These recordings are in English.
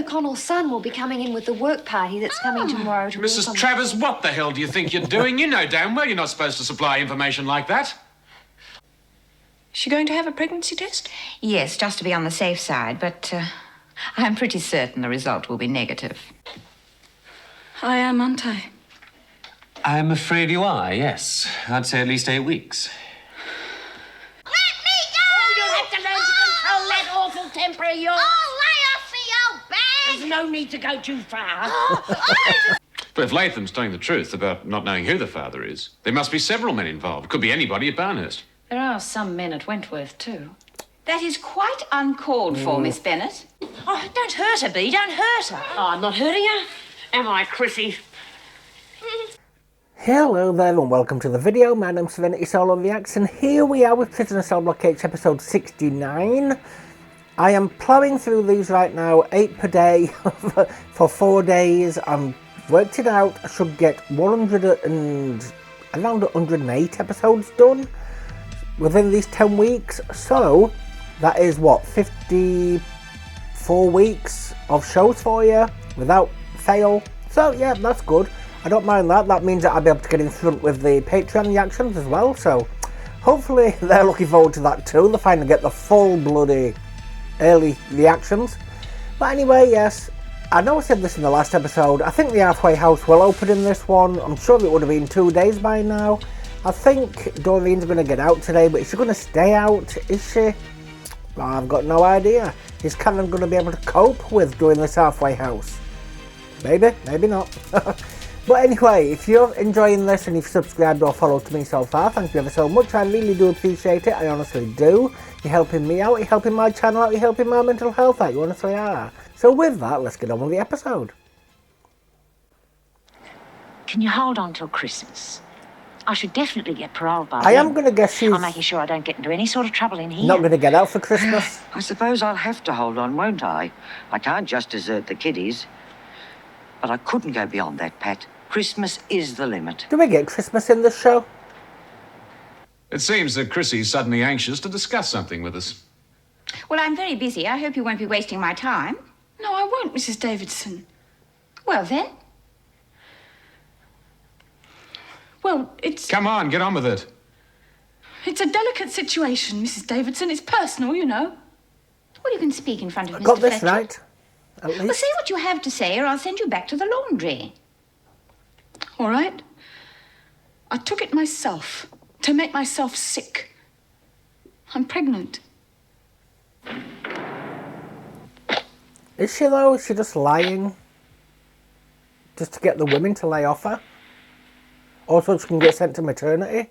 O'Connell's son will be coming in with the work party that's coming tomorrow to Mrs. Travers, what the hell do you think you're doing? You know damn well you're not supposed to supply information like that. Is she going to have a pregnancy test? Yes, just to be on the safe side, but I'm pretty certain the result will be negative. I am, aren't I? I'm afraid you are, yes. I'd say at least 8 weeks. Let me go! You'll have to learn to control that awful temper of yours. Oh, lay off the old bag! There's no need to go too far. But if Latham's telling the truth about not knowing who the father is, there must be several men involved. Could be anybody at Barnhurst. There are some men at Wentworth, too. That is quite uncalled for, Miss Bennet. Oh, don't hurt her, Bea. Don't hurt her. Oh, I'm not hurting her. Am I, Chrissy? Hello there and welcome to the video. My name's SerenitySoloREACTS and here we are with Prisoner Cell Block H episode 69. I am ploughing through these right now, 8 per day for 4 days. I've worked it out. I should get around 108 episodes done within these 10 weeks. So that is what, 54 weeks of shows for you without fail. So yeah, that's good. I don't mind that. That means that I'll be able to get in front with the Patreon reactions as well. So hopefully they're looking forward to that too. They'll finally get the full bloody early reactions. But anyway, yes, I know I said this in the last episode. I think the halfway house will open in this one. I'm sure it would have been 2 days by now. I think Doreen's going to get out today, but is she going to stay out? Is she? Well, I've got no idea. Is Cameron going to be able to cope with doing this halfway house? Maybe, maybe not. But anyway, if you're enjoying this and you've subscribed or followed to me so far, thank you ever so much. I really do appreciate it. I honestly do. You're helping me out, you're helping my channel out, you're helping my mental health out. You honestly are. So with that, let's get on with the episode. Can you hold on till Christmas? I should definitely get parole by I then. am going to guess she's I'm making sure I don't get into any sort of trouble in here. not going to get out for Christmas. I suppose I'll have to hold on, won't I? I can't just desert the kiddies. But I couldn't go beyond that, Pat. Christmas is the limit. Do we get Christmas in this show? It seems that Chrissy's suddenly anxious to discuss something with us. Well, I'm very busy. I hope you won't be wasting my time. No, I won't, Mrs. Davidson. Well, then. Well, it's Come on, get on with it. a delicate situation, Mrs. Davidson. It's personal, you know. Well, you can speak in front of I Mr. got this Fletcher. right. At Well, least. say what you have to say, or I'll send you back to the laundry. All right. I took it myself to make myself sick. I'm pregnant. Is she though? Is she just lying? Just to get the women to lay off her? Also, she can get sent to maternity?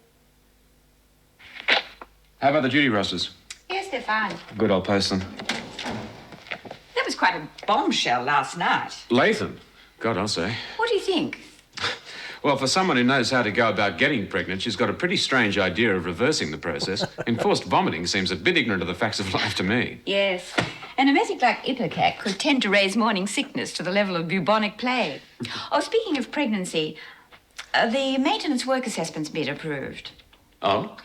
How about the duty rosters? Yes, they're fine. Good, I'll post them. That was quite a bombshell last night. Latham? God, I'll say. What do you think? Well, for someone who knows how to go about getting pregnant, she's got a pretty strange idea of reversing the process. Enforced vomiting seems a bit ignorant of the facts of life to me. Yes. An emetic like ipecac could tend to raise morning sickness to the level of bubonic plague. Oh, speaking of pregnancy, the maintenance work assessment's been approved. Oh?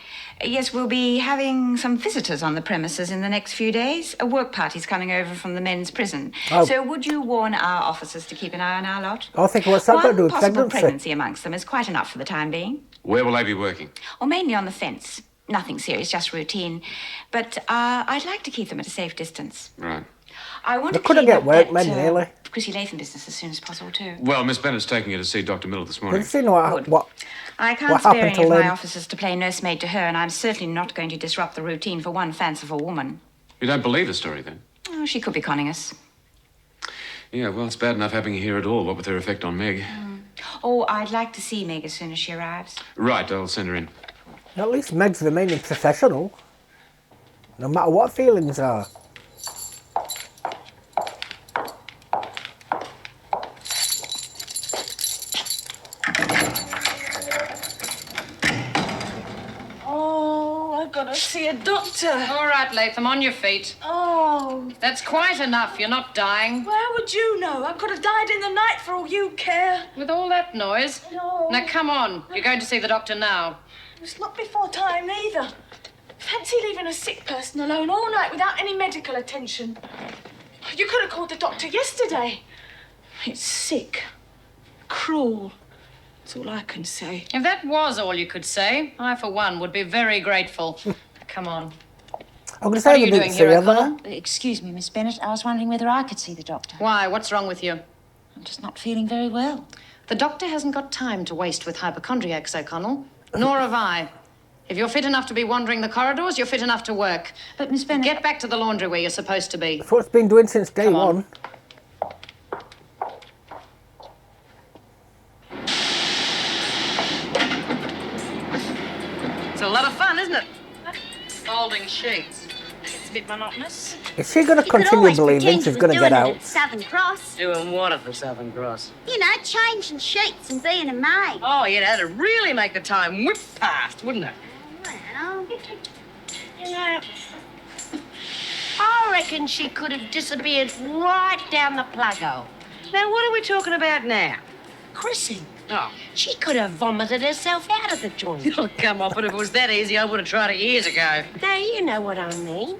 Yes, we'll be having some visitors on the premises in the next few days. A work party's coming over from the men's prison. Oh. So would you warn our officers to keep an eye on our lot? I think what's that got to do One with possible pregnancy? pregnancy amongst them is quite enough for the time being. Where will they be working? Or mainly on the fence. Nothing serious, just routine. But I'd like to keep them at a safe distance. Right. I want They to couldn't clean get up workmen, that, really. Chrissy Latham business as soon as possible, too. Well, Miss Bennett's taking her to see Dr. Miller this morning. Did you know Good. what? I can't What spare happened any to of my Lynn? officers to play nursemaid to her, and I'm certainly not going to disrupt the routine for one fanciful woman. You don't believe the story, then? Oh, she could be conning us. Yeah, well, it's bad enough having her here at all, what with her effect on Meg. Oh, I'd like to see Meg as soon as she arrives. Right, I'll send her in. At least Meg's remaining professional. No matter what feelings are. Oh, I've got to see a doctor. All right, Latham, on your feet. Oh, That's quite enough. You're not dying. well, how would you know? I could have died in the night for all you care. With all that noise. No. Now, come on. You're going to see the doctor now. It's not before time either. Fancy leaving a sick person alone all night without any medical attention. I You could have called the doctor yesterday. It's sick. Cruel. That's all I can say. If that was all you could say, I, for one, would be very grateful. Come on. I'm going to What say are the you bit doing here, O'Connell? Excuse me, Miss Bennett. I was wondering whether I could see the doctor. Why? What's wrong with you? I'm just not feeling very well. The doctor hasn't got time to waste with hypochondriacs, O'Connell. Nor have I. If you're fit enough to be wandering the corridors, you're fit enough to work. But, Miss Bennett... Get back to the laundry where you're supposed to be. That's what it's been doing since day Come on. one. It's a lot of fun, isn't it? Folding sheets. It's a bit monotonous. Is she going to continue believing she's going to get out? Southern Cross. Doing what at the Southern Cross? You know, changing sheets and being a maid. Oh, yeah, that'd really make the time whip past, wouldn't it? Well, you know, I reckon she could have disappeared right down the plug hole. Now, what are we talking about now? Chrissy, Oh. she could have vomited herself out of the joint. Oh, come on, but if it was that easy, I would have tried it years ago. Now, you know what I mean.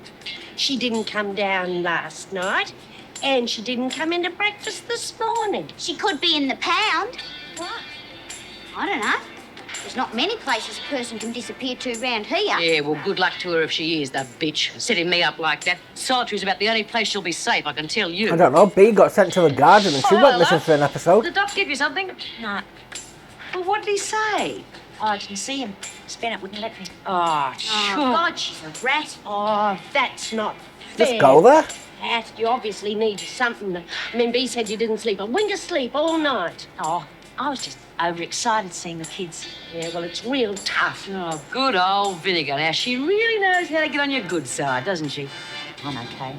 She didn't come down last night, and she didn't come into breakfast this morning. She could be in the pound. What? I don't know. There's not many places a person can disappear to round here. Yeah, well, good luck to her if she is, the bitch. Setting me up like that. Solitary's about the only place she'll be safe, I can tell you. I don't know. B got sent to the garden and she went missing for an episode. Did the doc give you something? No. Well, what did he say? I didn't see him. Miss Bennett wouldn't let me. Oh, Oh, sure. God, she's a rat. Oh, that's not fair. Just go there. Pat, you obviously need something. I mean, B said you didn't sleep. I went to sleep all night. Oh, I was just overexcited seeing the kids. Yeah, well, it's real tough. Oh, good old Vinegar. Now, she really knows how to get on your good side, doesn't she? I'm okay.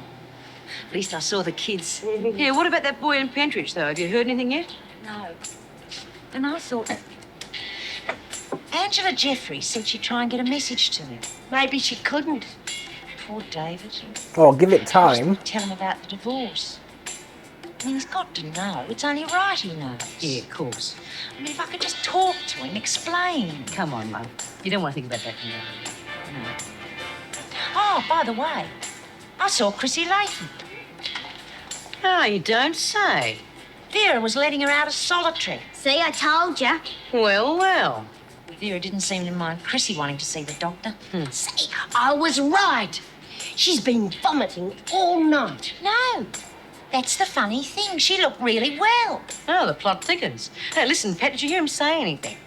At least I saw the kids. Yeah, what about that boy in Pentridge, though? Have you heard anything yet? No. And I thought... Angela Jeffries said she'd try and get a message to him. Maybe she couldn't. Poor David. Oh, give it time. Tell him about the divorce. I mean, he's got to know. It's only right he knows. Yeah, of course. I mean, if I could just talk to him, explain. Come on, Mum. You don't want to think about that, do you? No. Oh, by the way, I saw Chrissy Latham. Oh, you don't say. Vera was letting her out of solitary. See, I told you. Well, well. Vera didn't seem to mind Chrissy wanting to see the doctor. See, I was right. She's been vomiting all night. No. That's the funny thing. She looked really well. Oh, the plot thickens. Hey, listen, Pat, did you hear him say anything?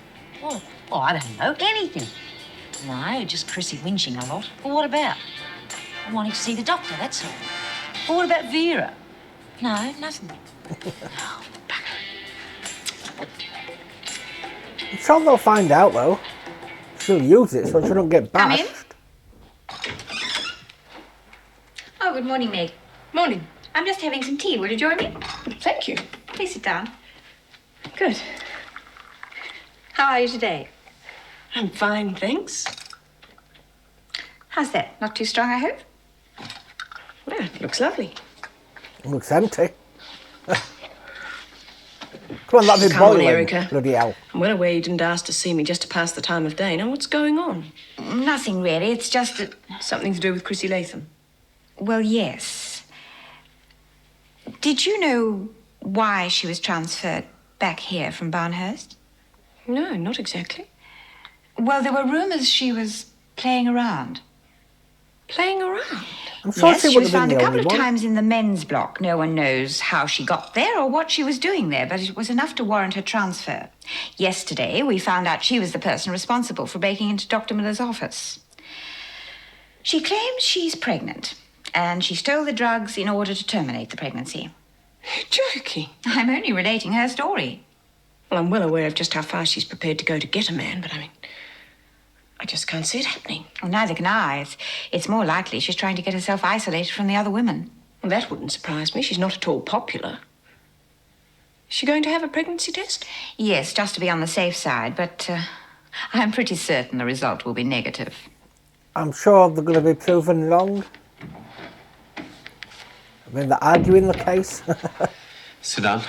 What? Oh, I don't know. Anything. No, just Chrissy whinging a lot. Well, what about? Wanting to see the doctor, that's all. Well, what about Vera? No, nothing. I'm sure they'll find out though. She'll use it so she don't get Come in. bashed. Oh, good morning, Meg. Morning. I'm just having some tea. Will you join me? Thank you. Please sit down. Good. How are you today? I'm fine, thanks. How's that? Not too strong, I hope? Well, it looks lovely. It looks empty. Come on, that'll be Come on, boiling. Erica. Bloody hell. I'm well aware you didn't ask to see me just to pass the time of day. Now, what's going on? Nothing really. It's just that... Something to do with Chrissy Latham. Well, yes. Did you know why she was transferred back here from Barnhurst? No, not exactly. Well, there were rumours she was playing around. Playing around? I'm sure Yes, she she would was have been found a the couple only of one. times in the men's block. No one knows how she got there or what she was doing there, but it was enough to warrant her transfer. Yesterday, we found out she was the person responsible for breaking into Dr. Miller's office. She claims she's pregnant, and she stole the drugs in order to terminate the pregnancy. You're joking. I'm only relating her story. Well, I'm well aware of just how far she's prepared to go to get a man, but I mean, I just can't see it happening. Well, neither can I. It's more likely she's trying to get herself isolated from the other women. Well, that wouldn't surprise me. She's not at all popular. Is she going to have a pregnancy test? Yes, just to be on the safe side, but I'm pretty certain the result will be negative. I'm sure they're going to be proven wrong. I mean, they're arguing the case. Sit down.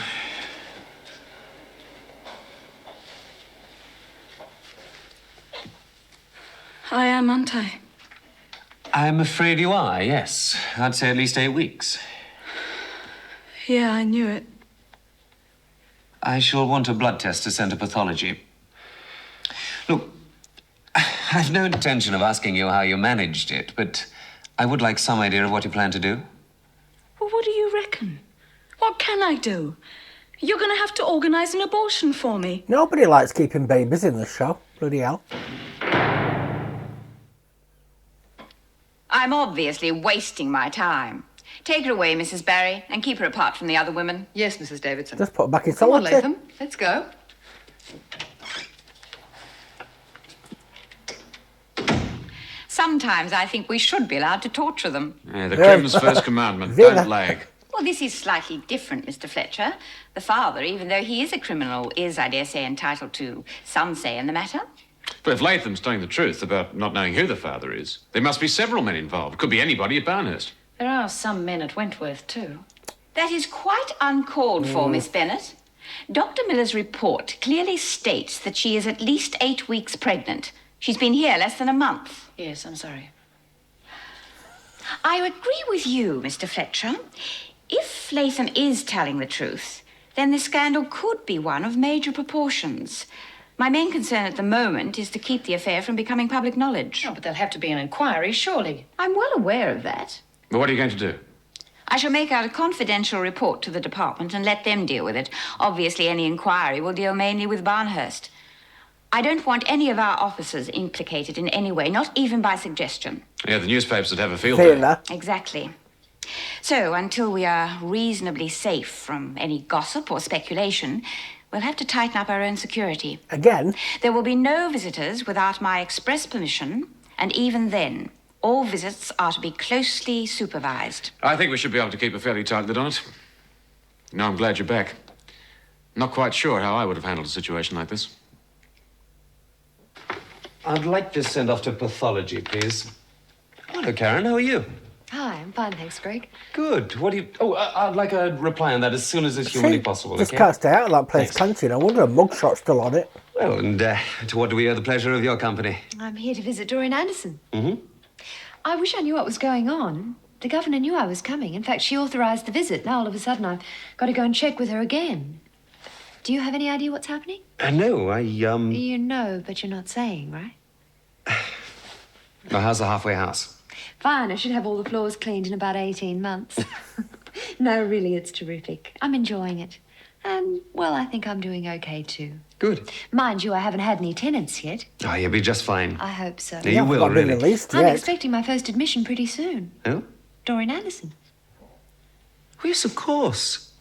I am, aren't I? I'm afraid you are, yes. I'd say at least 8 weeks. Yeah, I knew it. I shall want a blood test to send to pathology. Look, I've no intention of asking you how you managed it, but I would like some idea of what you plan to do. Well, what do you reckon? What can I do? You're going to have to organise an abortion for me. Nobody likes keeping babies in this show. Bloody hell. I'm obviously wasting my time. Take her away, Mrs. Barry, and keep her apart from the other women. Yes, Mrs. Davidson. Just put her back in Come on, solitary. Latham. Let's go. Sometimes I think we should be allowed to torture them. Yeah, the criminal's first commandment, Vera. don't lag. Well, this is slightly different, Mr. Fletcher. The father, even though he is a criminal, is, I dare say, entitled to some say in the matter. But if Latham's telling the truth about not knowing who the father is, there must be several men involved. Could be anybody at Barnhurst. There are some men at Wentworth, too. That is quite uncalled for, Miss Bennet. Dr. Miller's report clearly states that she is at least 8 weeks pregnant. She's been here less than a month. Yes, I'm sorry. I agree with you, Mr. Fletcher. If Latham is telling the truth, then this scandal could be one of major proportions. My main concern at the moment is to keep the affair from becoming public knowledge. Oh, but there'll have to be an inquiry, surely. I'm well aware of that. But what are you going to do? I shall make out a confidential report to the department and let them deal with it. Obviously, any inquiry will deal mainly with Barnhurst. I don't want any of our officers implicated in any way, not even by suggestion. Yeah, the newspapers would have a field day. Taylor. Exactly. So, until we are reasonably safe from any gossip or speculation, we'll have to tighten up our own security. Again? There will be no visitors without my express permission, and even then, all visits are to be closely supervised. I think we should be able to keep a fairly tight lid on it. No, I'm glad you're back. Not quite sure how I would have handled a situation like this. I'd like this sent off to pathology, please. Hello, Karen. How are you? Hi, I'm fine, thanks, Greg. Good. What do you... Oh, I'd like a reply on that as soon as it's humanly possible, Just okay? can't stay out of that place, can't you? No wonder a mugshot's still on it. Well, and to what do we owe the pleasure of your company? I'm here to visit Doreen Anderson. Mm-hmm. I wish I knew what was going on. The governor knew I was coming. In fact, she authorised the visit. Now, all of a sudden, I've got to go and check with her again. Do you have any idea what's happening? No, You know, but you're not saying, right? Well, how's the halfway house? Fine, I should have all the floors cleaned in about 18 months. No, really, it's terrific. I'm enjoying it. And, well, I think I'm doing okay, too. Good. Mind you, I haven't had any tenants yet. Oh, you'll be just fine. I hope so. You will, not been really. released I'm yet. expecting my first admission pretty soon. Oh? Doreen Anderson. Oh, yes, of course.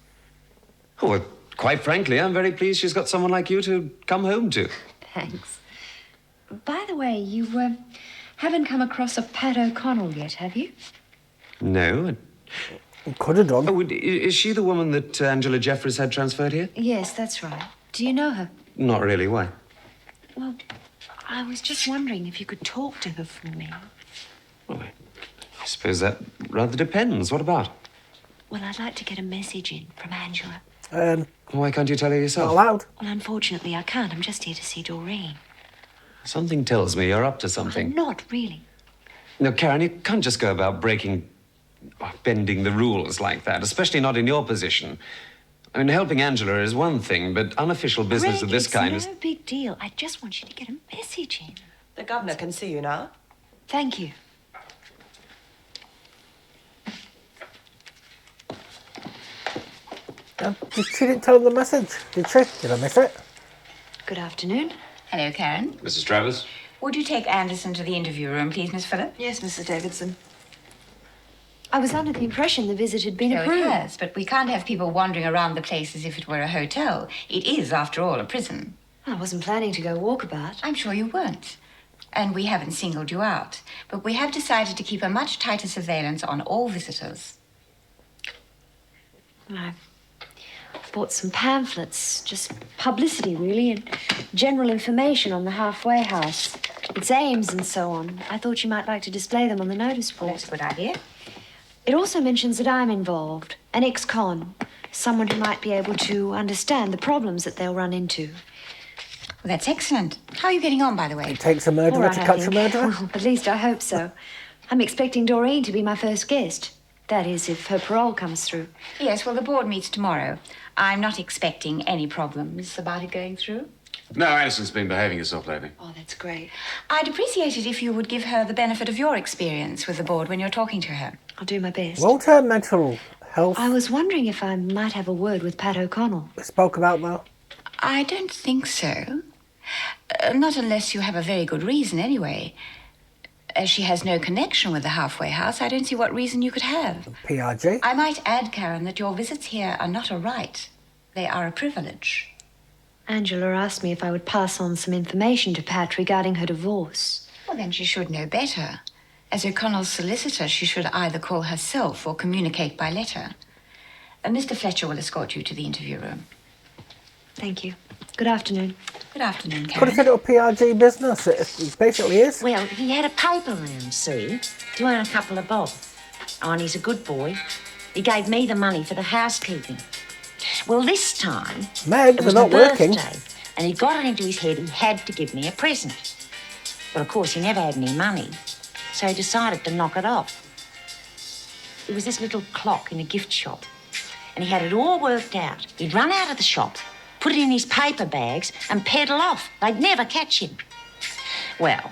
Oh, well, quite frankly, I'm very pleased she's got someone like you to come home to. Thanks. By the way, you haven't come across a Pat O'Connell yet, have you? No. Could have done. Oh, is she the woman that Angela Jeffries had transferred here? Yes, that's right. Do you know her? Not really. Why? Well, I was just wondering if you could talk to her for me. Well, I suppose that rather depends. What about? Well, I'd like to get a message in from Angela. Why can't you tell her yourself? Not allowed. Well, unfortunately, I can't. I'm just here to see Doreen. Something tells me you're up to something. I'm not, really. No, Karen, you can't just go about bending the rules like that, especially not in your position. I mean, helping Angela is one thing, but unofficial business Greg, of this kind it's is... no big deal. I just want you to get a message in. The governor can see you now. Thank you. She didn't tell him the message, did she? Did I miss it? Good afternoon. Hello, Karen. Mrs. Travers? Would you take Anderson to the interview room, please, Miss Phillip? Yes, Mrs. Davidson. I was under the impression the visit had been So approved. it has, but we can't have people wandering around the place as if it were a hotel. It is, after all, a prison. I wasn't planning to go walkabout. I'm sure you weren't. And we haven't singled you out. But we have decided to keep a much tighter surveillance on all visitors. I've bought some pamphlets, just publicity, really, and general information on the halfway house, its aims and so on. I thought you might like to display them on the notice board. That's a good idea. It also mentions that I'm involved, an ex-con, someone who might be able to understand the problems that they'll run into. Well, that's excellent. How are you getting on, by the way? It takes a murderer All right, to I catch a think. murderer. Well, at least I hope so. I'm expecting Doreen to be my first guest. That is, if her parole comes through. Yes, well, the board meets tomorrow. I'm not expecting any problems about it going through. No, Addison's been behaving herself lately. Oh, that's great. I'd appreciate it if you would give her the benefit of your experience with the board when you're talking to her. I'll do my best. Won't her mental health... I was wondering if I might have a word with Pat O'Connell. Spoke about, though? I don't think so. Not unless you have a very good reason, anyway. As she has no connection with the halfway house, I don't see what reason you could have. PRG? I might add, Karen, that your visits here are not a right. They are a privilege. Angela asked me if I would pass on some information to Pat regarding her divorce. Well, then she should know better. As O'Connell's solicitor, she should either call herself or communicate by letter. Mr. Fletcher will escort you to the interview room. Thank you. Good afternoon. Good afternoon, Karen. Could have said it was PRG business. It basically is. Well, he had a paper round, see, to earn a couple of bob. Oh, and he's a good boy. He gave me the money for the housekeeping. Well, this time, Meg, it was they're my not working. birthday, and he got it into his head he had to give me a present. But, of course, he never had any money, so he decided to knock it off. It was this little clock in a gift shop, and he had it all worked out. He'd run out of the shop, put it in his paper bags, and pedal off. They'd never catch him. Well,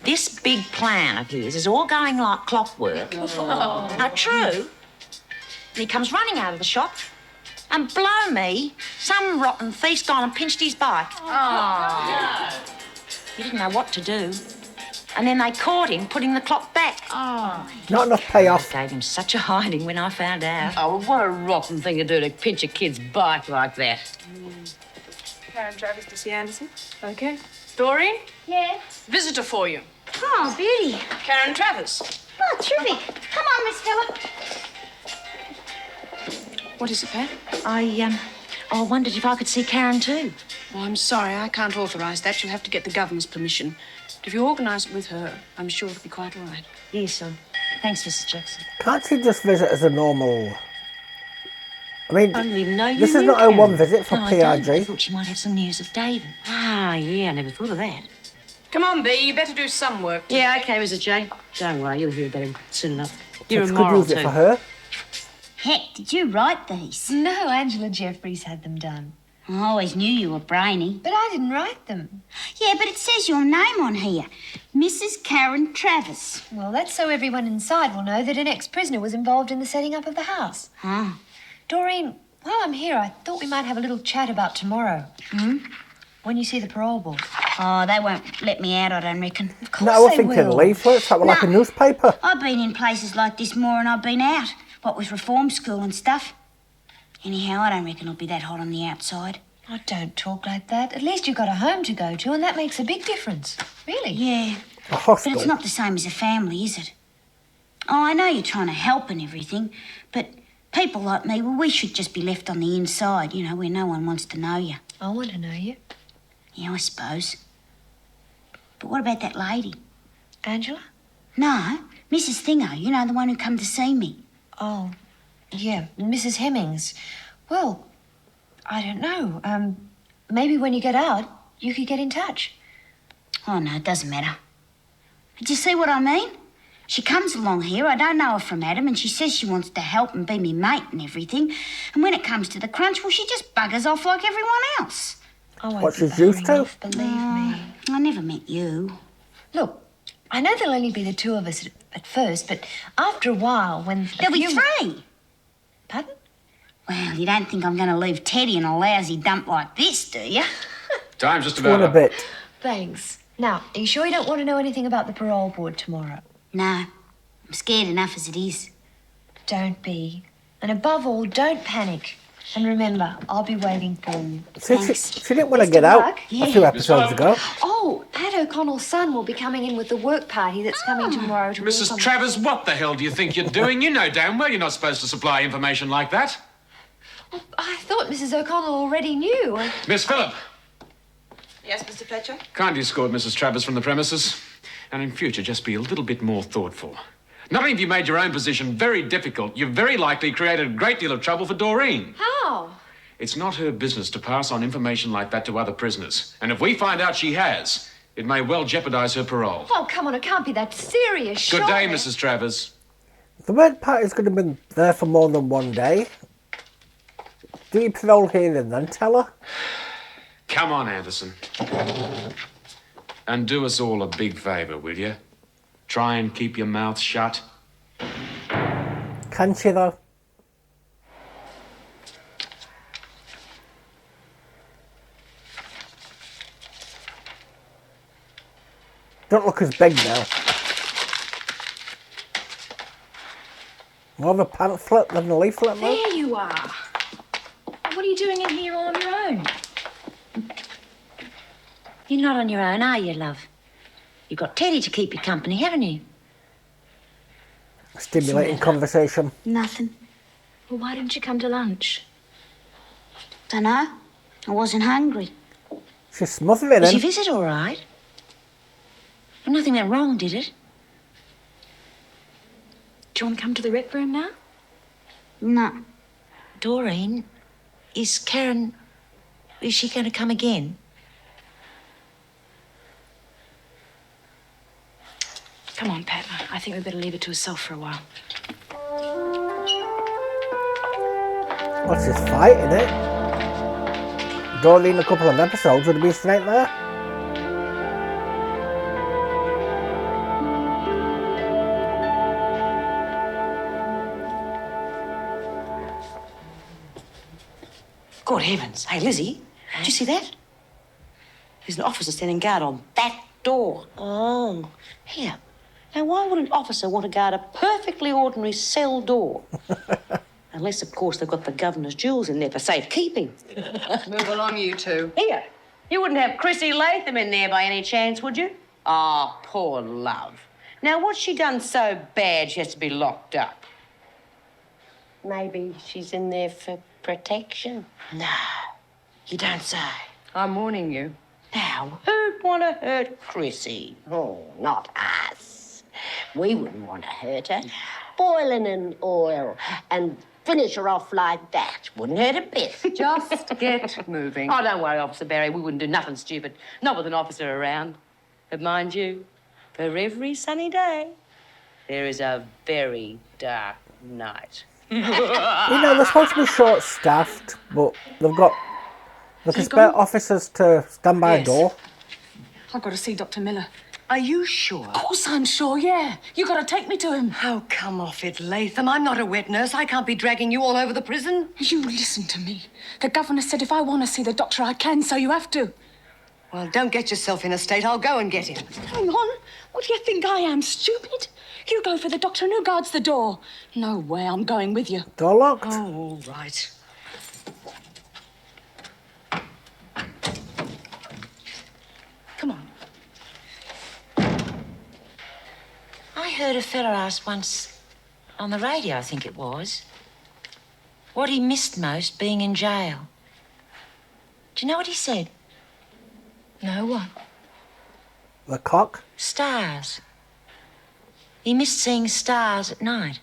this big plan of his is all going like clockwork. Now, true. And he comes running out of the shop, and blow me, some rotten thief's gone and pinched his bike. Oh. He didn't know what to do. And then they caught him putting the clock back. Oh. Not enough payoff. Gave him such a hiding when I found out. Oh, well, what a rotten thing to do to pinch a kid's bike like that. Karen Travis to see Anderson. Okay. Doreen? Yes? Visitor for you. Oh, beauty. Karen Travis. Oh, terrific. Come on, Miss Phillip. What is it, Pat? I wondered if I could see Karen too. Oh, I'm sorry, I can't authorise that. You'll have to get the governor's permission. But if you organise it with her, I'm sure it'll be quite all right. Yes, son. Thanks, Mrs. Jackson. Can't she just visit as a normal... I mean, I didn't even know you this is knew not her Karen. one visit for No, I don't. I PRG. thought she might have some news of David. Ah, yeah, I never thought of that. Come on, Bea, you better do some work. Yeah, OK, Mrs. J. Don't worry, you'll hear about him soon enough. You're It's a good moral, use it too. for her. Heck, did you write these? No, Angela Jeffries had them done. I always knew you were brainy. But I didn't write them. Yeah, but it says your name on here. Mrs. Karen Travis. Well, that's so everyone inside will know that an ex-prisoner was involved in the setting up of the house. Huh. Doreen, while I'm here, I thought we might have a little chat about tomorrow. Hmm? When you see the parole board. Oh, they won't let me out, I don't reckon. Of course No, I was they thinking will. leaflets, that were like a No. newspaper. I've been in places like this more than I've been out. What with reform school and stuff. Anyhow, I don't reckon it'll be that hot on the outside. Oh, don't talk like that. At least you've got a home to go to, and that makes a big difference. Really? Yeah, A but hostel. it's not the same as a family, is it? Oh, I know you're trying to help and everything, but people like me, well, we should just be left on the inside, you know, where no one wants to know you. I want to know you. Yeah, I suppose. But what about that lady? Angela? No, Mrs. Thingo, you know, the one who come to see me. Oh, yeah, Mrs. Hemmings. Well, I don't know. Maybe when you get out, you could get in touch. Oh, no, it doesn't matter. Did you see what I mean? She comes along here, I don't know her from Adam, and she says she wants to help and be me mate and everything. And when it comes to the crunch, well, she just buggers off like everyone else. I won't What be she's used buggering to. off, believe me. I never met you. Look, I know there'll only be the two of us at first, but after a while, when There'll be three. Pardon? Well, you don't think I'm going to leave Teddy in a lousy dump like this, do you? Time's just Two about and a up. bit. Thanks. Now, are you sure you don't want to know anything about the parole board tomorrow? No, I'm scared enough as it is. Don't be. And above all, don't panic. And remember, I'll be waiting for you. She didn't want to Best get of out luck. a few episodes ago. Oh, Pat O'Connell's son will be coming in with the work party that's coming tomorrow to work Mrs. on- Travers, what the hell do you think you're doing? You know damn well you're not supposed to supply information like that. I thought Mrs. O'Connell already knew. Miss Phillip, Yes, Mr. Fletcher? kindly escort Mrs. Travers from the premises. And in future, just be a little bit more thoughtful. Not only have you made your own position very difficult, you've very likely created a great deal of trouble for Doreen. How? It's not her business to pass on information like that to other prisoners. And if we find out she has, it may well jeopardize her parole. Oh, come on, it can't be that serious, Good day, surely. Mrs. Travers. The red party's going to be there for more than one day. Do your parole hearing then, tell her. Come on, Anderson. And do us all a big favour, will you? Try and keep your mouth shut. Can she, though? Don't look as big now. More of a pamphlet than a leaflet, though. There you are. What are you doing in here all on your own? You're not on your own, are you, love? You've got Teddy to keep you company, haven't you? Stimulating conversation. Nothing. Well, why didn't you come to lunch? Dunno. I wasn't hungry. She's smothering Was him. your visit all right? Well, nothing went wrong, did it? Do you want to come to the rec room now? No. Doreen, is Karen... Is she going to come again? Come on, Pat. I think we better leave it to herself for a while. What's this fight, innit? Doreen, a couple of episodes would have been straight there. Good heavens. Hey, Lizzie, did you see that? There's an officer standing guard on that door. Oh. Here. Now, why would an officer want to guard a perfectly ordinary cell door? Unless, of course, they've got the governor's jewels in there for safekeeping. Move along, you two. Here. You wouldn't have Chrissy Latham in there by any chance, would you? Ah, poor love. Now, what's she done so bad she has to be locked up? Maybe she's in there for protection. No, you don't say. I'm warning you. Now, who'd want to hurt Chrissy? Oh, not us. We wouldn't want to hurt her. Boiling in oil and finish her off like that wouldn't hurt a bit. Just get moving. Oh, don't worry, Officer Barry. We wouldn't do nothing stupid. Not with an officer around. But mind you, for every sunny day, there is a very dark night. You know, they're supposed to be short-staffed, but they can spare officers to stand by a door. I've got to see Dr. Miller. Are you sure? Of course I'm sure, yeah. You got to take me to him. Oh, come off it, Latham. I'm not a wet nurse. I can't be dragging you all over the prison. You listen to me. The governor said if I want to see the doctor, I can, so you have to. Well, don't get yourself in a state. I'll go and get him. Hang on. What do you think I am, stupid? You go for the doctor and who guards the door? No way, I'm going with you. Door locked. Oh, all right. Come on. I heard a fella ask once, on the radio I think it was, what he missed most being in jail. Do you know what he said? No, what? The cock. Stars. He missed seeing stars at night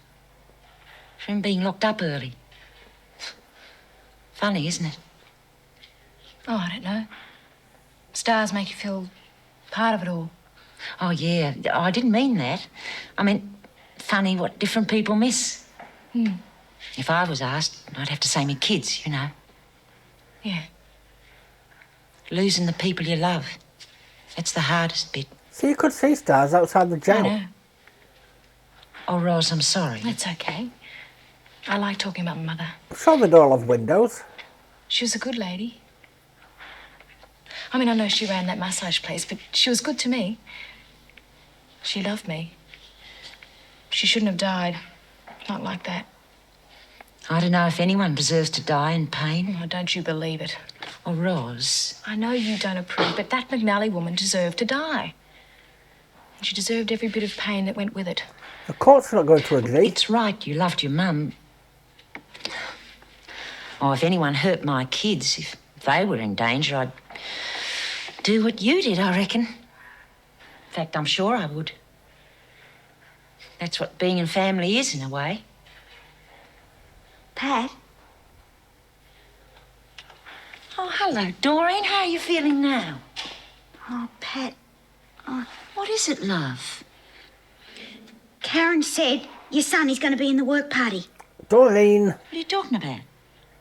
from being locked up early. Funny, isn't it? Oh, I don't know. Stars make you feel part of it all. Oh, yeah. I didn't mean that. I meant funny what different people miss. If I was asked, I'd have to say me kids, you know. Yeah. Losing the people you love. That's the hardest bit. So you could see stars outside the jail. I know. Oh, Ros, I'm sorry. That's okay. I like talking about my mother. I'm sure they don't have windows. She was a good lady. I mean, I know she ran that massage place, but she was good to me. She loved me. She shouldn't have died. Not like that. I don't know if anyone deserves to die in pain. Oh, don't you believe it. Oh, Ros. I know you don't approve, but that McNally woman deserved to die. And she deserved every bit of pain that went with it. The court's not going to agree. It's right, you loved your mum. Oh, if anyone hurt my kids, if they were in danger, I'd do what you did, I reckon. In fact, I'm sure I would. That's what being in family is, in a way. Pat? Oh, hello, Doreen. How are you feeling now? Oh, Pat. What is it, love? Karen said Your son, he's going to be in the work party. Doreen. What are you talking about?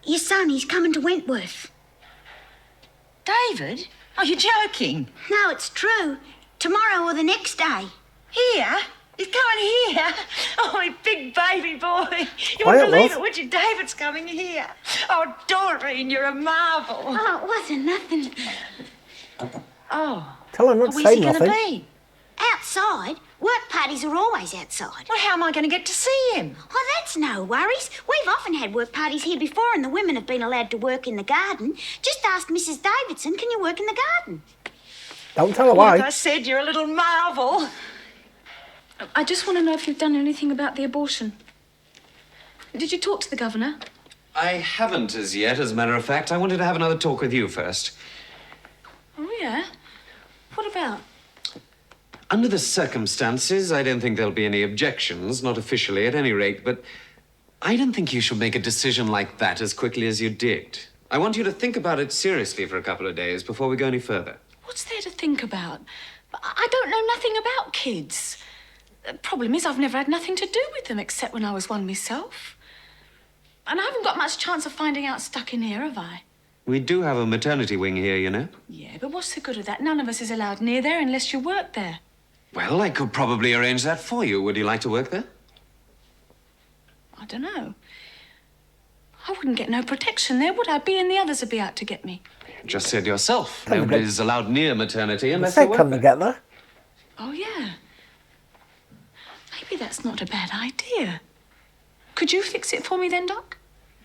Your son, he's coming to Wentworth. David? Oh, you're joking. No, it's true. Tomorrow or the next day. Here? He's coming here? Oh, my big baby boy. You Quiet, wouldn't believe love. it, would you? David's coming here. Oh, Doreen, you're a marvel. Oh, it wasn't nothing. Oh. Tell her not to Where's say he going nothing. to be? Outside. Work parties are always outside. Well, how am I going to get to see him? Oh, that's no worries. We've often had work parties here before and the women have been allowed to work in the garden. Just ask Mrs. Davidson, can you work in the garden? Don't tell her why. Like I said, you're a little marvel. I just want to know if you've done anything about the abortion. Did you talk to the governor? I haven't as yet, as a matter of fact. I wanted to have another talk with you first. Oh, yeah? What about? Under the circumstances, I don't think there'll be any objections, not officially at any rate, but I don't think you should make a decision like that as quickly as you did. I want you to think about it seriously for a couple of days before we go any further. What's there to think about? I don't know nothing about kids. The problem is I've never had nothing to do with them except when I was one myself. And I haven't got much chance of finding out stuck in here, have I? We do have a maternity wing here, you know. Yeah, but what's the good of that? None of us is allowed near there unless you work there. Well, I could probably arrange that for you. Would you like to work there? I don't know. I wouldn't get no protection there, would I? B and the others would be out to get me. You just said yourself. Come Nobody's allowed near maternity unless Say they work come there. together. Oh, yeah. Maybe that's not a bad idea. Could you fix it for me then, Doc?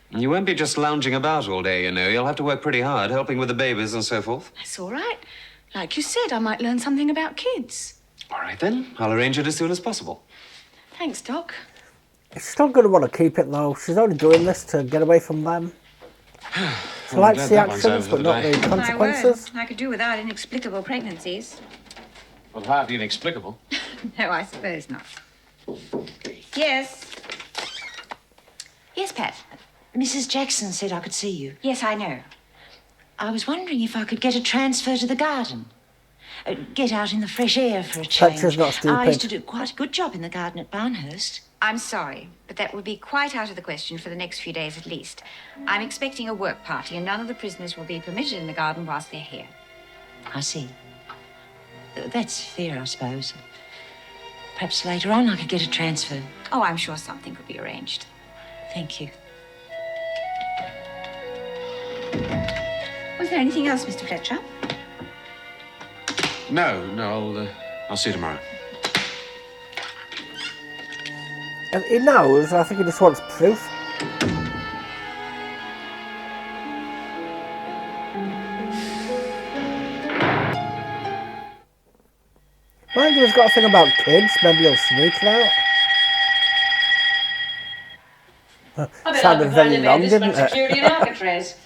You won't be just lounging about all day, you know. You'll have to work pretty hard, helping with the babies and so forth. That's all right. Like you said, I might learn something about kids. All right, then. I'll arrange it as soon as possible. Thanks, Doc. She's still going to want to keep it, though. She's only doing this to get away from them. She Well, likes glad the that one's actions, over but not today. the consequences. I could do without inexplicable pregnancies. Well, hardly inexplicable. No, I suppose not. Yes. Yes, Pat. Mrs. Jackson said I could see you. Yes, I know. I was wondering if I could get a transfer to the garden. Get out in the fresh air for a change. Fletcher's not stupid. I used to do quite a good job in the garden at Barnhurst. I'm sorry, but that would be quite out of the question for the next few days at least. I'm expecting a work party, and none of the prisoners will be permitted in the garden whilst they're here. I see. That's fair, I suppose. Perhaps later on I could get a transfer. Oh, I'm sure something could be arranged. Thank you. Was there anything else, Mr. Fletcher? No, I'll see you tomorrow. And he knows, I think he just wants proof. Mind you, he's got a thing about kids, maybe he'll sneak it out. Sounded very long, didn't it? Security in Alcatraz.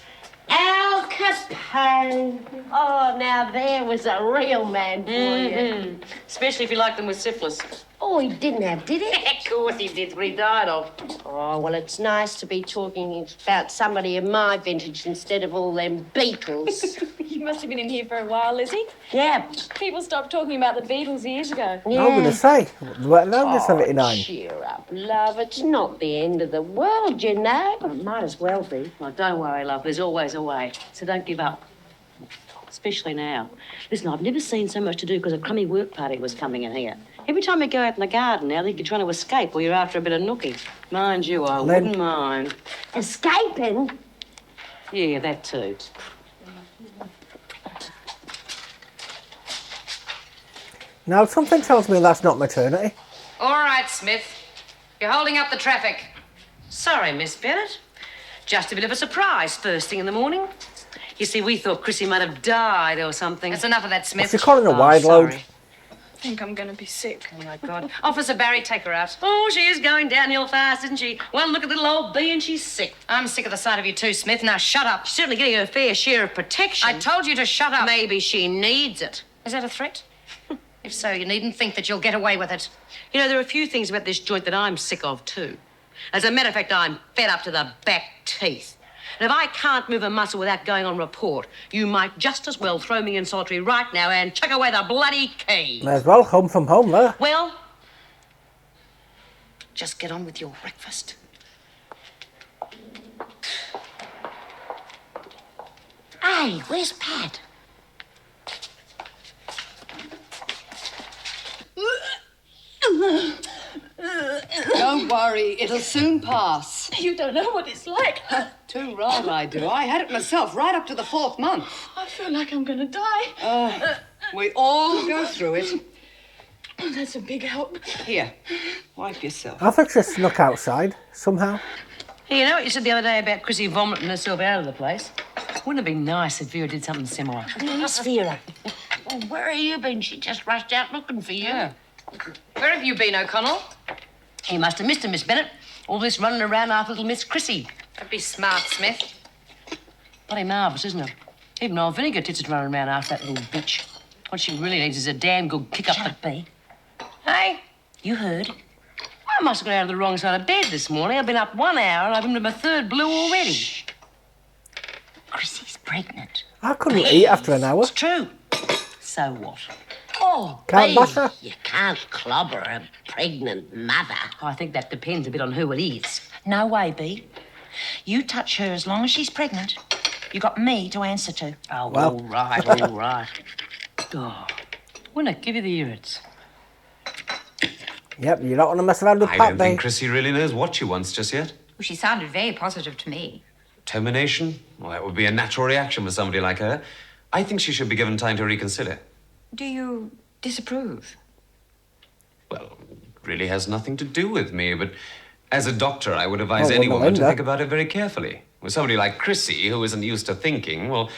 Al Capone. Oh, now there was a real man for you. Especially if you like them with syphilis. Oh, he didn't have, did he? Of course he did, what he died of. Oh, well, it's nice to be talking about somebody of my vintage instead of all them Beatles. You must have been in here for a while, Lizzie. Yeah. People stopped talking about the Beatles years ago. I'm going to say, we're now to 79. Cheer up, love. It's not the end of the world, you know. Well, it might as well be. Well, don't worry, love. There's always a way. So don't give up. Especially now. Listen, I've never seen so much to do because a crummy work party was coming in here. Every time you go out in the garden now, you're trying to escape or you're after a bit of nookie. Mind you, I wouldn't mind. Escaping? Yeah, that too. Now, something tells me that's not maternity. All right, Smith. You're holding up the traffic. Sorry, Miss Bennett. Just a bit of a surprise first thing in the morning. You see, we thought Chrissy might have died or something. That's enough of that, Smith. What's he calling a wide load? sorry. I think I'm going to be sick. Oh, my God. Officer Barry, take her out. Oh, she is going downhill fast, isn't she? One look at little old B and she's sick. I'm sick of the sight of you too, Smith. Now shut up. She's certainly getting her fair share of protection. I told you to shut up. Maybe she needs it. Is that a threat? If so, you needn't think that you'll get away with it. You know, there are a few things about this joint that I'm sick of, too. As a matter of fact, I'm fed up to the back teeth. And if I can't move a muscle without going on report, you might just as well throw me in solitary right now and chuck away the bloody key. May as well, home from home there. Well, just get on with your breakfast. Hey, where's Pat? Don't worry, it'll soon pass. You don't know what it's like. Too right I do. I had it myself right up to the 4th month. I feel like I'm going to die. We all go through it. That's a big help. Here, wipe yourself. I think she snuck outside somehow. Hey, you know what you said the other day about Chrissy vomiting herself out of the place? Wouldn't it be nice if Vera did something similar? Yes, Vera. Well, where have you been? She just rushed out looking for you. Yeah. Where have you been, O'Connell? You must have missed her, Miss Bennett. All this running around after little Miss Chrissy. Don't be smart, Smith. Bloody marvellous, isn't it? Even old Vinegar Tits is running around after that little bitch. What she really needs is a damn good kick up the bee. Hey, you heard? I must have got out of the wrong side of bed this morning. I've been up 1 hour and I've been to my 3rd blue already. Chrissy's pregnant. I couldn't eat after an hour. It's true. So what? Oh, Can't bash her. you can't clobber a pregnant mother. I think that depends a bit on who it is. No way, B. You touch her as long as she's pregnant. You got me to answer to. Oh, Well. all right, all right. Oh, wouldn't it give you the irrits? Yep, you don't want to mess around with I Pat, don't think B. Chrissy really knows what she wants just yet. Well, she sounded very positive to me. Termination? Well, that would be a natural reaction for somebody like her. I think she should be given time to reconsider. Do you disapprove? Well, it really has nothing to do with me, but as a doctor, I would advise Oh, any well, woman to Melinda. think about it very carefully. With somebody like Chrissy, who isn't used to thinking, well,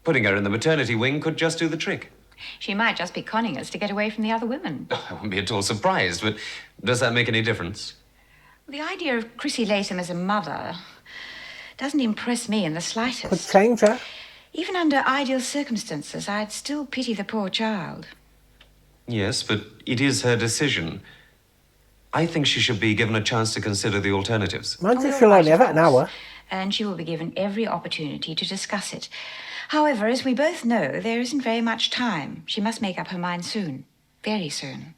putting her in the maternity wing could just do the trick. She might just be conning us to get away from the other women. I wouldn't be at all surprised, but does that make any difference? The idea of Chrissy Latham as a mother doesn't impress me in the Could slightest. change her. Even under ideal circumstances, I'd still pity the poor child. Yes, but it is her decision. I think she should be given a chance to consider the alternatives. Mind Oh, you, she'll right, only of have it an course. hour. And she will be given every opportunity to discuss it. However, as we both know, there isn't very much time. She must make up her mind soon. Very soon.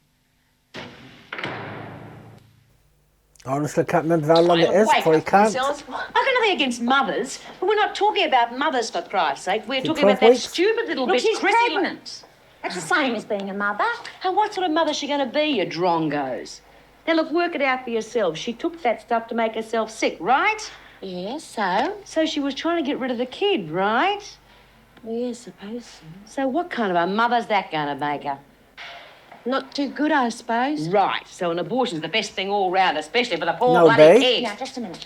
Honestly, can't remember how long it is, but you can't. I've got nothing against mothers, but we're not talking about mothers, for Christ's sake. We're talking 12 about that weeks? stupid little Look, bitch, she's Chrissy. pregnant. That's the same as being a mother. And what sort of mother is she going to be, you drongos? Now, look, work it out for yourself. She took that stuff to make herself sick, right? Yes, so? So she was trying to get rid of the kid, right? Yes, suppose so. So what kind of a mother's that going to make her? Not too good, I suppose. Right, so an abortion's the best thing all round, especially for the poor No, bloody babe. kid. Now, just a minute.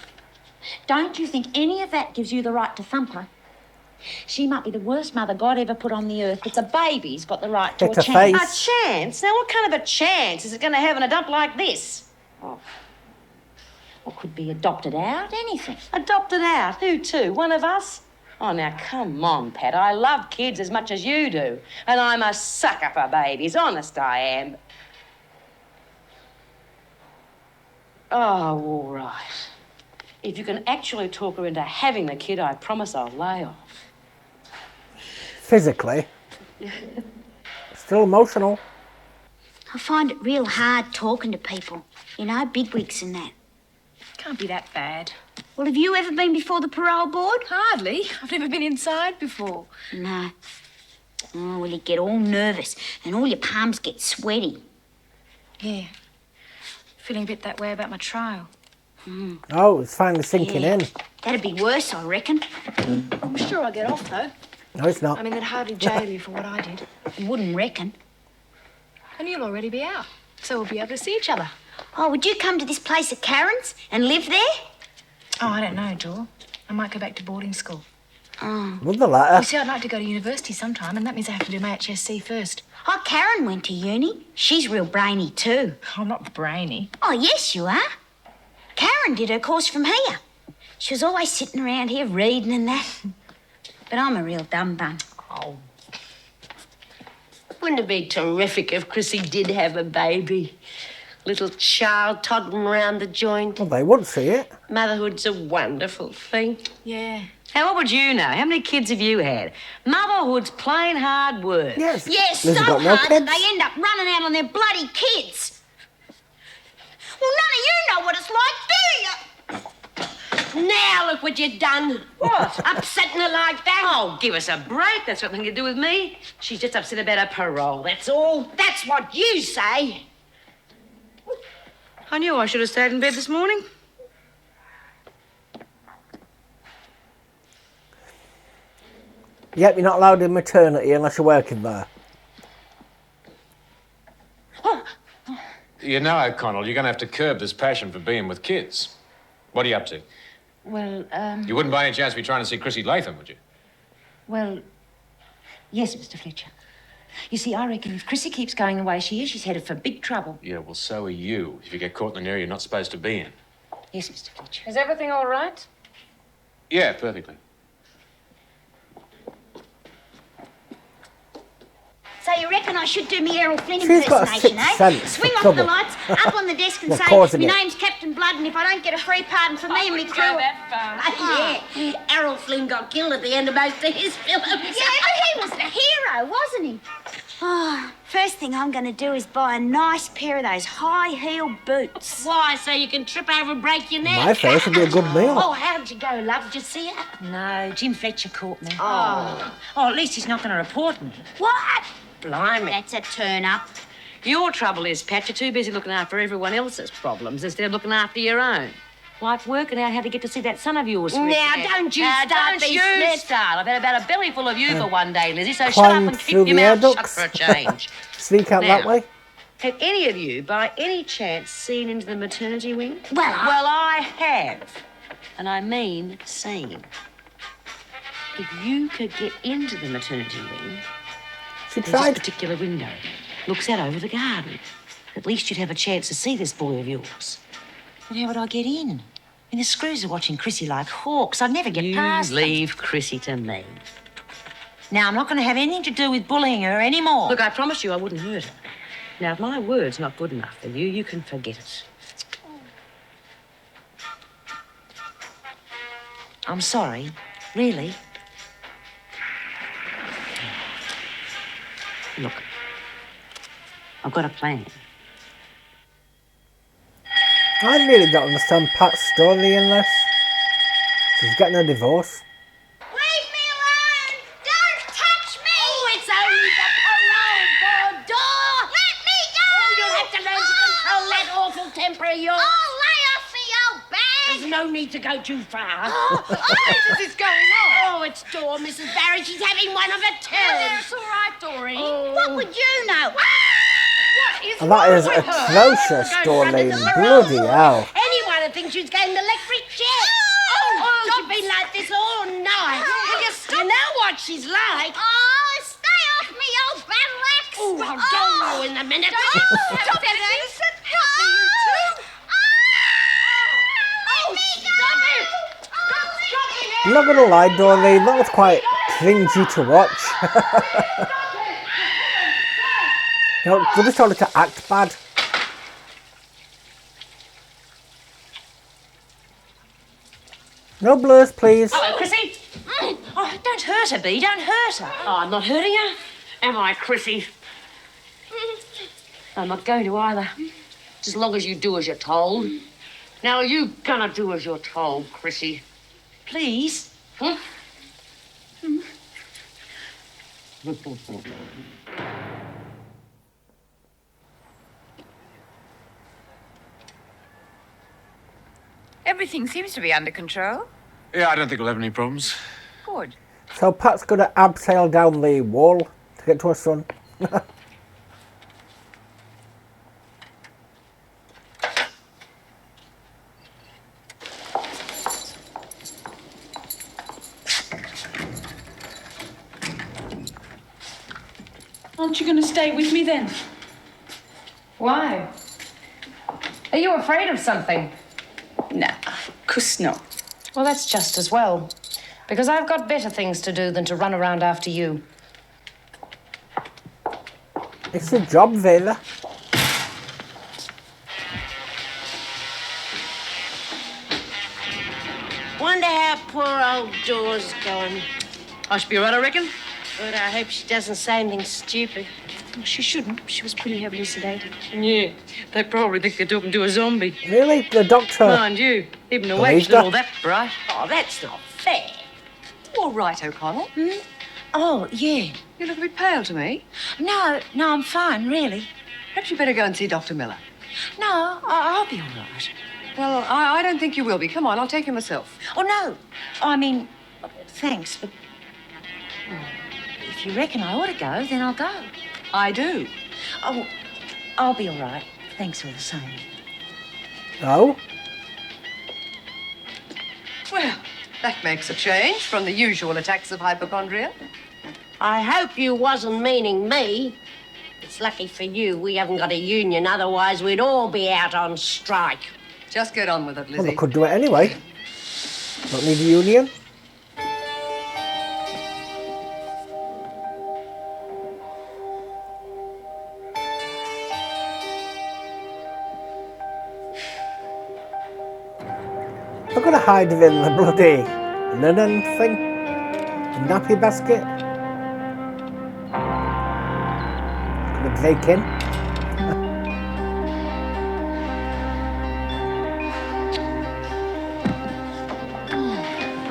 Don't you think any of that gives you the right to thump her? She might be the worst mother God ever put on the earth, but the baby's got the right to Hit a her chance. face. A chance? Now, what kind of a chance is it going to have in a dump like this? Or could be adopted out, anything. Adopted out? Who to? One of us? Oh, now, come on, Pat. I love kids as much as you do. And I'm a sucker for babies. Honest, I am. Oh, all right. If you can actually talk her into having the kid, I promise I'll lay off. Physically. Still emotional. I find it real hard talking to people, you know, bigwigs and that. Can't be that bad. Well, have you ever been before the parole board? Hardly. I've never been inside before. No. Oh, well, you get all nervous and all your palms get sweaty. Yeah. Feeling a bit that way about my trial. Oh, it's finally sinking in. That'd be worse, I reckon. I'm sure I'll get off, though. No, it's not. I mean, they'd hardly jail you for what I did. You wouldn't reckon. And you'll already be out, so we'll be able to see each other. Oh, would you come to this place at Karen's and live there? Oh, I don't know, Dor. I might go back to boarding school. Oh. With the letter. You see, I'd like to go to university sometime, and that means I have to do my HSC first. Oh, Karen went to uni. She's real brainy too. I'm not brainy. Oh, yes, you are. Karen did her course from here. She was always sitting around here reading and that. But I'm a real dumb bum. Oh. Wouldn't it be terrific if Chrissy did have a baby? Little child toddling around the joint. Well, they would see it. Motherhood's a wonderful thing. Yeah. Now, what would you know? How many kids have you had? Motherhood's plain hard work. Yes. Yes, so Lizzie got no hard kids. that they end up running out on their bloody kids. Well, none of you know know what it's like, do you? Now look what you've done. What? Upsetting her like that. Oh, give us a break. That's got nothing to do with me. She's just upset about her parole, that's all. That's what you say. I knew I should have stayed in bed this morning. Yep, you're not allowed in maternity unless you're working there. You know, O'Connell, you're going to have to curb this passion for being with kids. What are you up to? Well, You wouldn't by any chance be trying to see Chrissy Latham, would you? well, yes, Mr. Fletcher. You see, I reckon if Chrissy keeps going the way she is, she's headed for big trouble. Yeah, well, so are you. If you get caught in an area you're not supposed to be in. Yes, Mr. Fletcher. Is everything all right? Yeah, perfectly. So you reckon I should do me Errol Flynn She's got a impersonation, sixth eh? sense for Swing off trouble. the lights, up on the desk and Of say, course my it is. name's Captain Blood, and if I don't get a free pardon for me and me crew... Yeah, Errol Flynn got killed at the end of most of his films. Yeah, but he was the hero, wasn't he? Oh, first thing I'm going to do is buy a nice pair of those high-heel boots. Why, so you can trip over and break your neck? My face would be a good meal. Oh, how'd you go, love? Did you see her? No, Jim Fletcher caught me. Oh. Oh, at least he's not going to report me. What? Blimey. That's a turn-up. Your trouble is, Pat, you're too busy looking after everyone else's problems instead of looking after your own. Like working out how to get to see that son of yours. Now, don't you start don't these you snips. start. I've had about a belly full of you for one day, Lizzie, so shut up Climb and through keep the your air mouth shut ducts. for a change. Sneak out that Now. way. Have any of you, by any chance, seen into the maternity wing? Well, I have. And I mean seen. If you could get into the maternity wing, She there's this tried. particular window. Looks out over the garden. At least you'd have a chance to see this boy of yours. But how would I get in? I mean, the screws are watching Chrissy like hawks. I'd never get You past them. leave Chrissy to me. Now, I'm not going to have anything to do with bullying her anymore. Look, I promised you I wouldn't hurt her. Now, if my word's not good enough for you, you can forget it. I'm sorry. Really. Look, I've got a plan. I really don't understand Pat's story in this. She's getting a divorce. Leave me alone! Don't touch me! Oh, it's only the parole board door. Let me go! Oh, you'll have to learn to control that awful temper of yours. Oh, lay off me, old bag! There's no need to go too far. What is going on? Oh, it's Dor, Mrs. Barry. She's having one of her turns. It's all right, Doreen. What would you know? What is And that wrong is with her? atrocious, Doreen. Bloody hell. Anyone would think she's getting an electric chair. Oh, she's been like this all night. Will you You know what she's like. Oh, stay off me, old battle axe! Oh, I'll go in a minute. Stop it, Addison! Help me, you two! Oh, stop it! I'm not gonna lie, Doreen, that was quite cringy to watch. You know, they just told her to act bad. No blurs, please. Hello, Chrissy. Oh, don't hurt her, Bea. Don't hurt her. Oh, I'm not hurting her, am I, Chrissy? I'm not going to either. As long as you do as you're told. Now, are you gonna do as you're told, Chrissy? Please. Hmm? Everything seems to be under control. Yeah, I don't think we'll have any problems. Good. So Pat's gonna abseil down the wall to get to her son. Aren't you going to stay with me then? Why? Are you afraid of something? No, of course not. Well, that's just as well. Because I've got better things to do than to run around after you. It's a job, Vera. Wonder how poor old Dor's going. I should be right, I reckon. But I hope she doesn't say anything stupid. Well, she shouldn't. She was pretty heavily sedated. Yeah, they probably think they're talking to a zombie. Really? The doctor... Mind you, even the Believed wax her? and all that bright. Oh, that's not fair. All right, O'Connell. Oh, yeah. You look a bit pale to me. No, I'm fine, really. Perhaps you better go and see Dr. Miller. No, I'll be all right. Well, I don't think you will be. Come on, I'll take you myself. Oh, no. I mean, thanks, but... if you reckon I ought to go, then I'll go. I do. Oh, I'll be all right. Thanks all the same. Oh? Well, that makes a change from the usual attacks of hypochondria. I hope you wasn't meaning me. It's lucky for you we haven't got a union, otherwise we'd all be out on strike. Just get on with it, Well, Lizzie. I could do it anyway. Don't need a union. I'm gonna hide it in the bloody linen thing. The nappy basket. Gonna break in.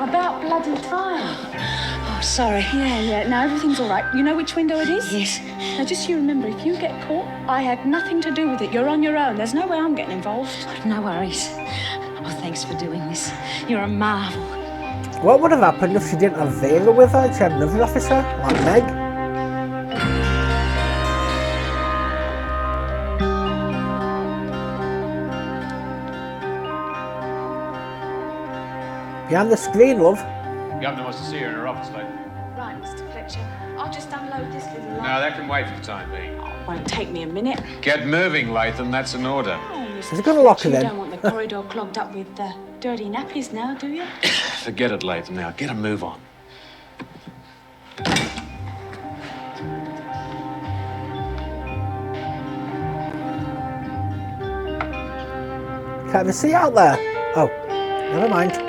About bloody time. Oh, sorry. Yeah. Now everything's all right. You know which window it is? Yes. Now, just you remember, if you get caught, I had nothing to do with it. You're on your own. There's no way I'm getting involved. No worries. Oh, thanks for doing this. You're a marvel. What would have happened if she didn't have Vera with her? She had another officer, like Meg. Behind the screen, love. The governor wants to see her in her office, later. Right, Mr. Fletcher. I'll just unload this little lot. No, that can wait for the time being. Won't take me a minute. Get moving, Latham. That's an order. Oh, Mr. Is he gonna lock her Fletcher, then? You don't want the corridor clogged up with dirty nappies now, do you? Forget it, Latham. Now, get a move on. Can't even see out there. Oh, never mind.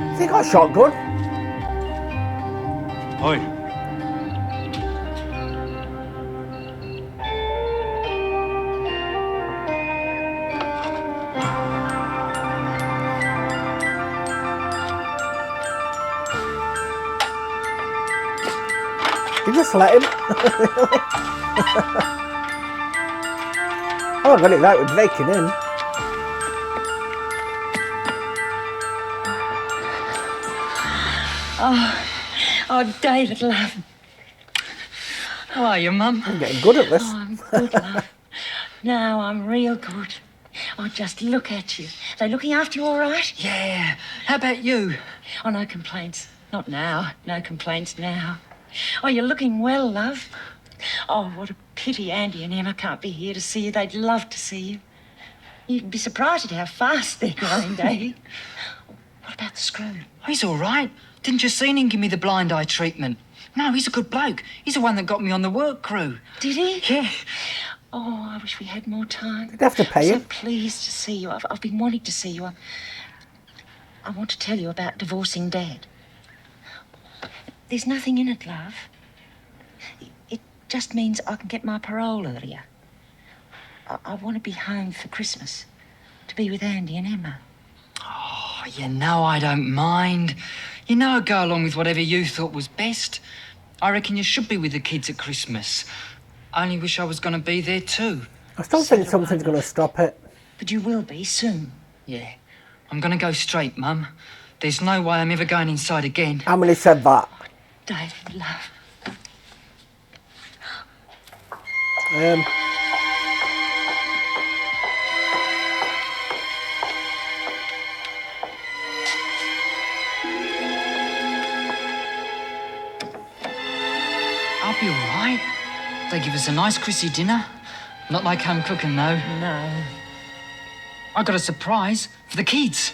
Has he got a shotgun? Oi. You just let him. Oh, I got it right with breaking in. Oh, David, love. How are you, Mum? I'm getting good at this. Oh, I'm good, love. No, I'm real good. Oh, just look at you. They looking after you all right? Yeah. How about you? Oh, no complaints. Not now. No complaints now. Oh, you're looking well, love. Oh, what a pity Andy and Emma can't be here to see you. They'd love to see you. You'd be surprised at how fast they're growing, Davy. What about the screw? He's all right. Didn't you see him give me the blind eye treatment? No, he's a good bloke. He's the one that got me on the work crew. Did he? Yeah. Oh, I wish we had more time. You'd have to pay I'm him. so pleased to see you. I've been wanting to see you. I want to tell you about divorcing Dad. There's nothing in it, love. It just means I can get my parole earlier. I want to be home for Christmas, to be with Andy and Emma. Oh, you know I don't mind. You know I'd go along with whatever you thought was best. I reckon you should be with the kids at Christmas. I only wish I was going to be there too. I still think something's going to stop it. But you will be soon. Yeah. I'm going to go straight, Mum. There's no way I'm ever going inside again. How many said that? David, love. I'll be all right. They give us a nice Chrissy dinner. Not like home cooking, though. No. I got a surprise for the kids.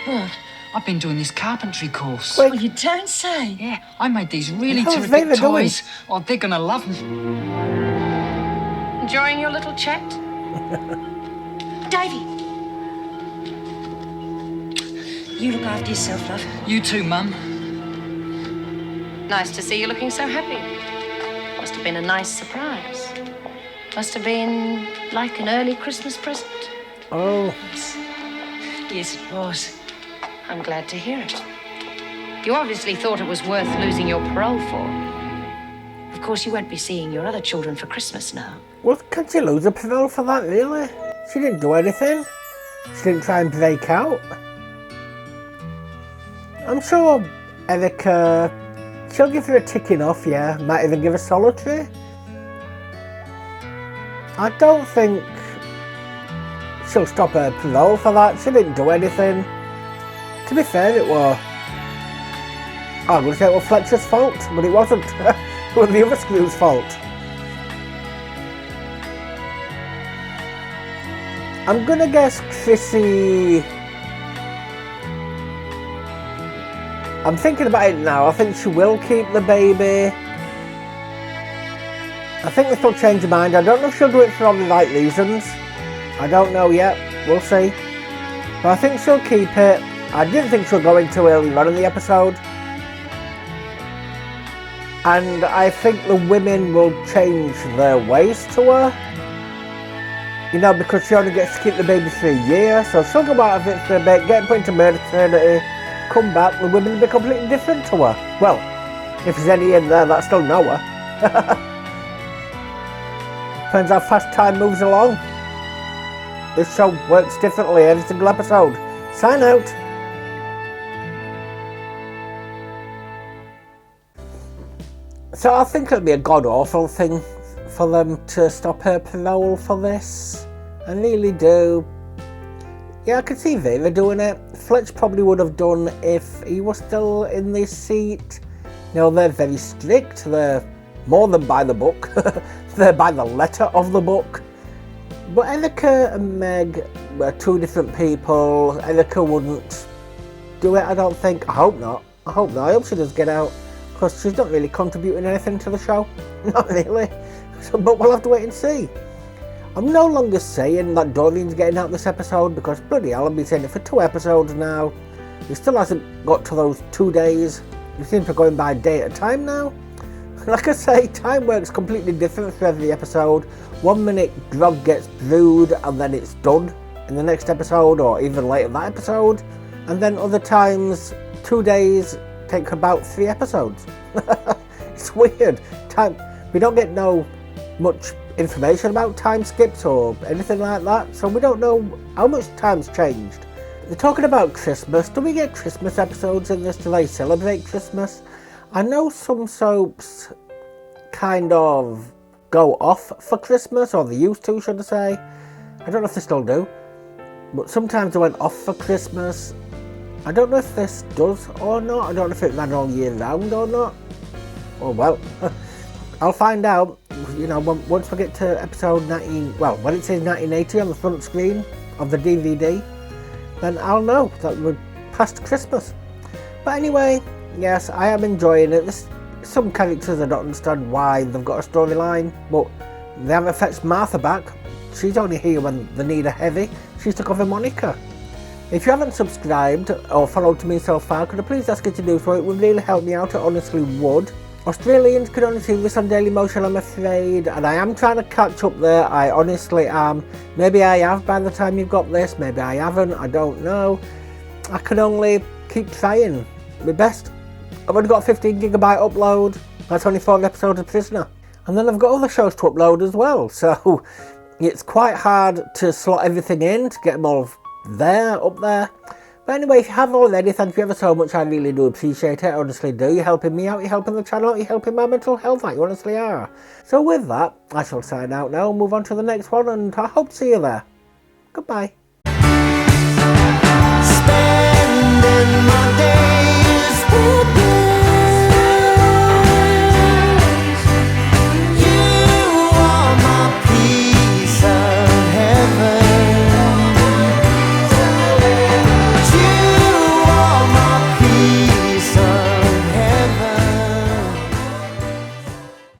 What? I've been doing this carpentry course. Well, you don't say. Yeah, I made these really How's terrific David doing? toys. Oh, they're gonna love them. Enjoying your little chat? Davy. You look after yourself, love. You too, Mum. Nice to see you looking so happy. Must have been a nice surprise. Must have been like an early Christmas present. Oh. Yes, it was. I'm glad to hear it. You obviously thought it was worth losing your parole for. Of course, you won't be seeing your other children for Christmas now. Well, can't you lose a parole for that, really? She didn't do anything. She didn't try and break out. I'm sure Erica, she'll give her a ticking off, yeah. Might even give her solitary. I don't think she'll stop her parole for that. She didn't do anything. To be fair, it was... I'm going to say it was Fletcher's fault, but it wasn't. It was the other screw's fault. I'm going to guess Chrissy... I'm thinking about it now. I think she will keep the baby. I think she'll change her mind. I don't know if she'll do it for all the right reasons. I don't know yet. We'll see. But I think she'll keep it. I didn't think she'll go in too early on in the episode. And I think the women will change their ways to her. You know, because she only gets to keep the baby for a year. So she'll go out of it for a bit, get put into maternity, come back, the women will be completely different to her. Well, if there's any in there that still know her. Depends how fast time moves along. This show works differently every single episode. Sign out. So I think it'll be a god-awful thing for them to stop her parole for this. I really do. Yeah, I could see Vera doing it. Fletch probably would have done if he was still in this seat. You know, they're very strict. They're more than by the book. They're by the letter of the book. But Erica and Meg were two different people. Erica wouldn't do it, I don't think. I hope not. I hope not. I hope she does get out. Because she's not really contributing anything to the show. Not really. So, but we'll have to wait and see. I'm no longer saying that Doreen's getting out this episode, because bloody hell, I've been saying it for 2 episodes now. He still hasn't got to those 2 days. He seems to be going by a day at a time now. Like I say, time works completely different for every episode. 1 minute grog gets brewed and then it's done in the next episode, or even later that episode. And then other times, 2 days take about 3 episodes. It's weird. We don't get much information about time skips or anything like that, so we don't know how much time's changed. They're talking about Christmas. Do we get Christmas episodes in this? Do they celebrate Christmas? I know some soaps kind of go off for Christmas, or they used to, should I say. I don't know if they still do, but sometimes they went off for Christmas. I don't know if this does or not. I don't know if it ran all year round or not. Oh well, I'll find out, you know, once we get to episode 19, well, when it says 1980 on the front screen of the DVD, then I'll know that we're past Christmas. But anyway, yes, I am enjoying it. There's some characters I don't understand why they've got a storyline, but they haven't fetched Martha back. She's only here when they need her heavy. She's took over Monica. If you haven't subscribed or followed me so far, could I please ask you to do so? It would really help me out, it honestly would. Australians can only see this on Dailymotion, I'm afraid, and I am trying to catch up there, I honestly am. Maybe I have by the time you've got this, maybe I haven't, I don't know. I can only keep trying my best. I've only got a 15GB upload, that's only 4 episodes of Prisoner. And then I've got other shows to upload as well, so it's quite hard to slot everything in, to get them all there, up there. But anyway, if you have already, thank you ever so much. I really do appreciate it. I honestly do. You're helping me out, you're helping the channel out, you're helping my mental health out. You honestly are. So with that, I shall sign out now and move on to the next one, and I hope to see you there. Goodbye.